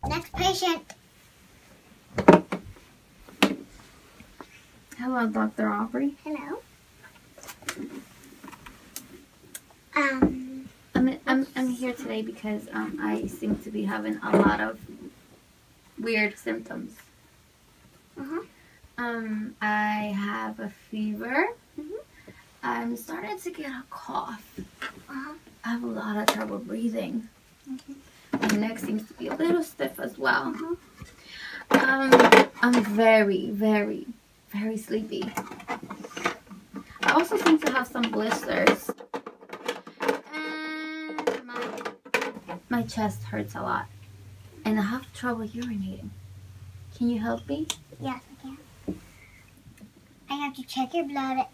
Next patient. Hello, Dr. Aubrey. Hello. I'm here today because I seem to be having a lot of weird symptoms. I have a fever. I'm starting to get a cough. I have a lot of trouble breathing. My neck seems to be a little stiff as well. I'm very, very, very sleepy. I also seem to have some blisters. And my chest hurts a lot. And I have trouble urinating. Can you help me? Yes, I can. I have to check your blood,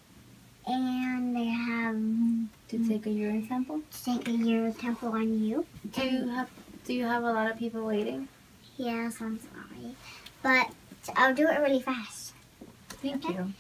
and I have To take a urine sample? to take a urine sample on you. Do you have a lot of people waiting? Yes, I'm sorry, but I'll do it really fast. Thank you.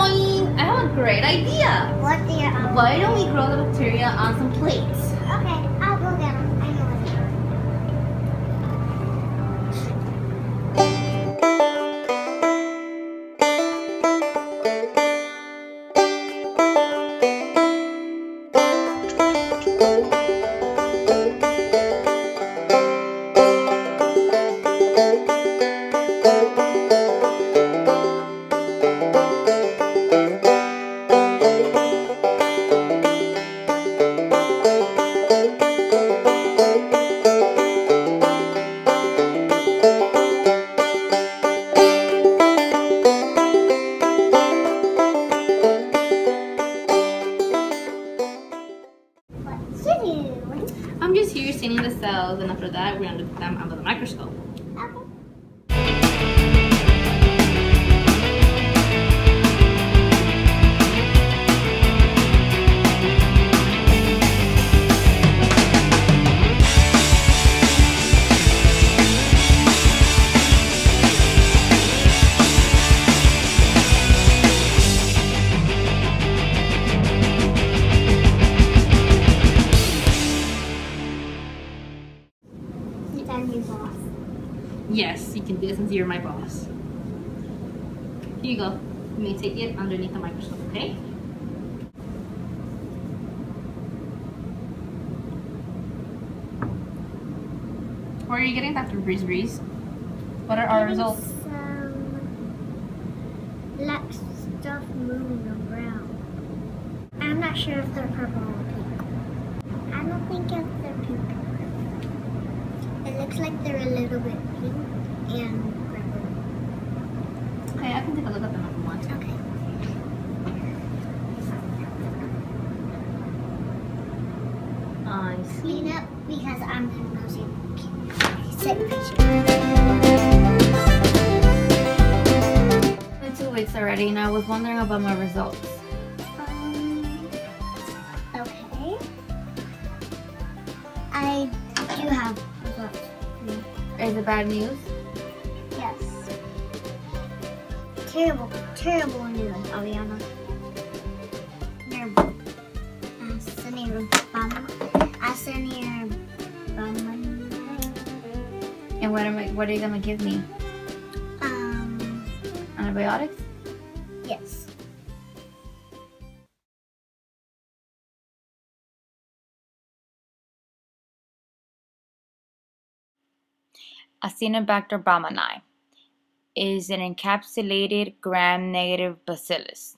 I have a great idea. What do you? Why don't we grow the bacteria on some plates? Okay, I'll go get them. I know what they are. I'm just here staining the cells, and after that, we're going to look at them under the microscope. Yes, you can do it since you're my boss. Here you go. You may take it underneath the microscope, okay? Where are you getting Dr. Breeze Breeze? What are our results? Some black stuff moving around. I'm not sure if they're purple or pink. I don't think if they're pink. It looks like they're a little bit pink and purple. Okay, I can take a look at them if you want. Okay. I see. Clean up because I'm going to go see sick patient. It's 2 weeks already, and I was wondering about my results. Okay. I do have results. Is it bad news? Yes. Terrible, terrible news, I'll be honest. And what are you gonna give me? antibiotics? Yes. Acinetobacter baumannii is an encapsulated gram-negative bacillus.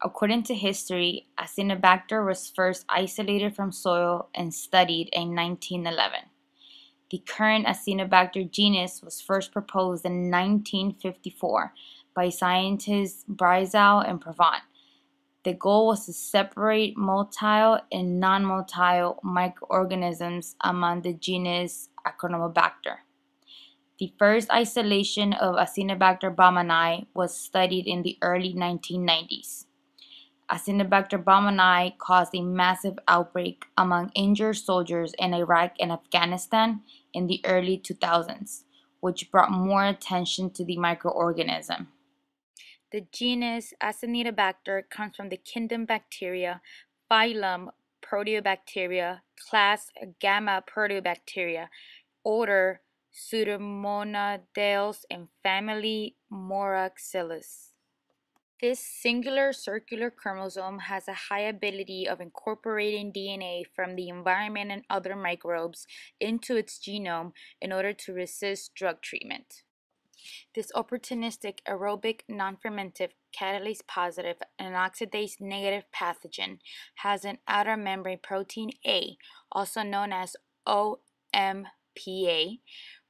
According to history, Acinetobacter was first isolated from soil and studied in 1911. The current Acinetobacter genus was first proposed in 1954 by scientists Brizal and Provant. The goal was to separate motile and non-motile microorganisms among the genus Acinetobacter. The first isolation of Acinetobacter baumannii was studied in the early 1990s. Acinetobacter baumannii caused a massive outbreak among injured soldiers in Iraq and Afghanistan in the early 2000s, which brought more attention to the microorganism. The genus Acinetobacter comes from the kingdom Bacteria, phylum Proteobacteria, class Gamma Proteobacteria, order Pseudomonadales, and family Moraxellus. This singular circular chromosome has a high ability of incorporating DNA from the environment and other microbes into its genome in order to resist drug treatment. This opportunistic aerobic non-fermentive catalase positive and oxidase negative pathogen has an outer membrane protein A, also known as OMPA,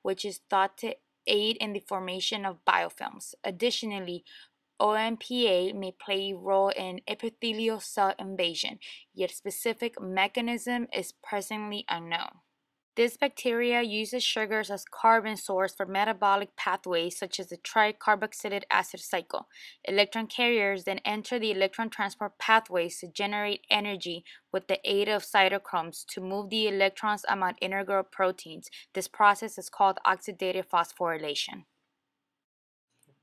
which is thought to aid in the formation of biofilms. Additionally, OMPA may play a role in epithelial cell invasion, yet specific mechanism is presently unknown. This bacteria uses sugars as carbon source for metabolic pathways such as the tricarboxylic acid cycle. Electron carriers then enter the electron transport pathways to generate energy with the aid of cytochromes to move the electrons among integral proteins. This process is called oxidative phosphorylation.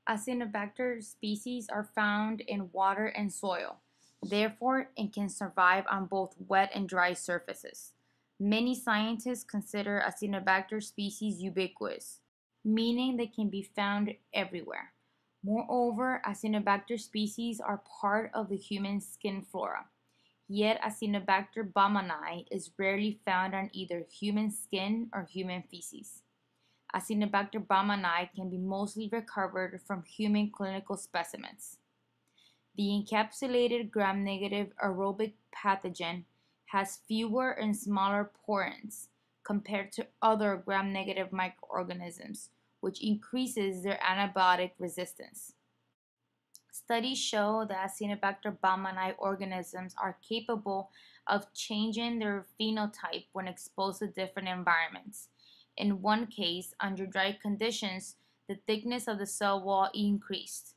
Acinetobacter species are found in water and soil. Therefore, it can survive on both wet and dry surfaces. Many scientists consider Acinetobacter species ubiquitous, meaning they can be found everywhere. Moreover, Acinetobacter species are part of the human skin flora. Yet Acinetobacter baumannii is rarely found on either human skin or human feces. Acinetobacter baumannii can be mostly recovered from human clinical specimens. The encapsulated gram-negative aerobic pathogen has fewer and smaller porins compared to other gram-negative microorganisms, which increases their antibiotic resistance. Studies show that Acinetobacter baumannii organisms are capable of changing their phenotype when exposed to different environments. In one case, under dry conditions, the thickness of the cell wall increased.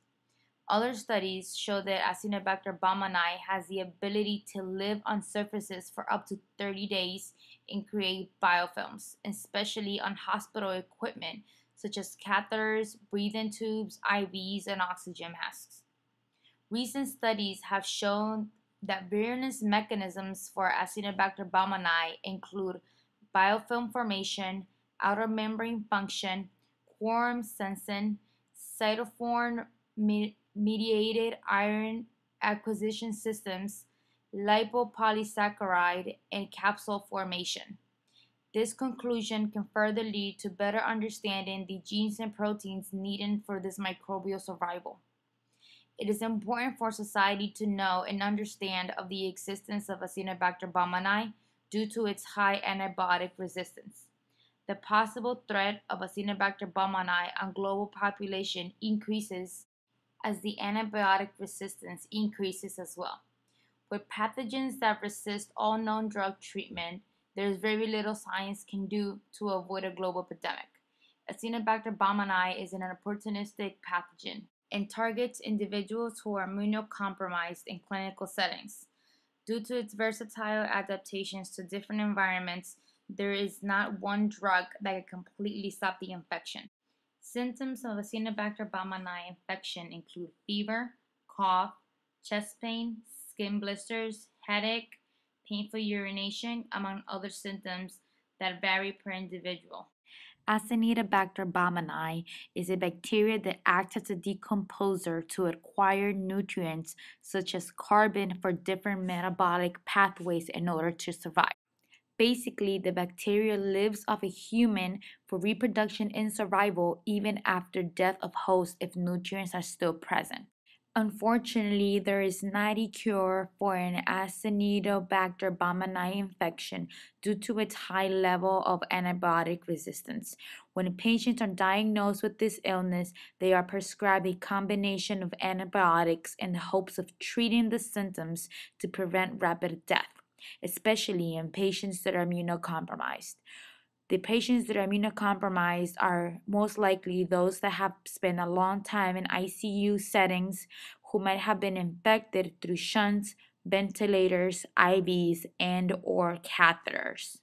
Other studies show that Acinetobacter baumannii has the ability to live on surfaces for up to 30 days and create biofilms, especially on hospital equipment such as catheters, breathing tubes, IVs, and oxygen masks. Recent studies have shown that various mechanisms for Acinetobacter baumannii include biofilm formation, outer membrane function, quorum sensing, cytophorein mediated iron acquisition systems, lipopolysaccharide, and capsule formation. This conclusion can further lead to better understanding the genes and proteins needed for this microbial survival. It is important for society to know and understand of the existence of Acinetobacter baumannii due to its high antibiotic resistance. The possible threat of Acinetobacter baumannii on global population increases as the antibiotic resistance increases as well. With pathogens that resist all known drug treatment, there is very little science can do to avoid a global epidemic. Acinetobacter baumannii is an opportunistic pathogen and targets individuals who are immunocompromised in clinical settings. Due to its versatile adaptations to different environments, there is not one drug that can completely stop the infection. Symptoms of Acinetobacter baumannii infection include fever, cough, chest pain, skin blisters, headache, painful urination, among other symptoms that vary per individual. Acinetobacter baumannii is a bacteria that acts as a decomposer to acquire nutrients such as carbon for different metabolic pathways in order to survive. Basically, the bacteria lives off a human for reproduction and survival even after death of host if nutrients are still present. Unfortunately, there is not a cure for an Acinetobacter baumannii infection due to its high level of antibiotic resistance. When patients are diagnosed with this illness, they are prescribed a combination of antibiotics in the hopes of treating the symptoms to prevent rapid death, especially in patients that are immunocompromised. The patients that are immunocompromised are most likely those that have spent a long time in ICU settings, who might have been infected through shunts, ventilators, IVs, and or catheters.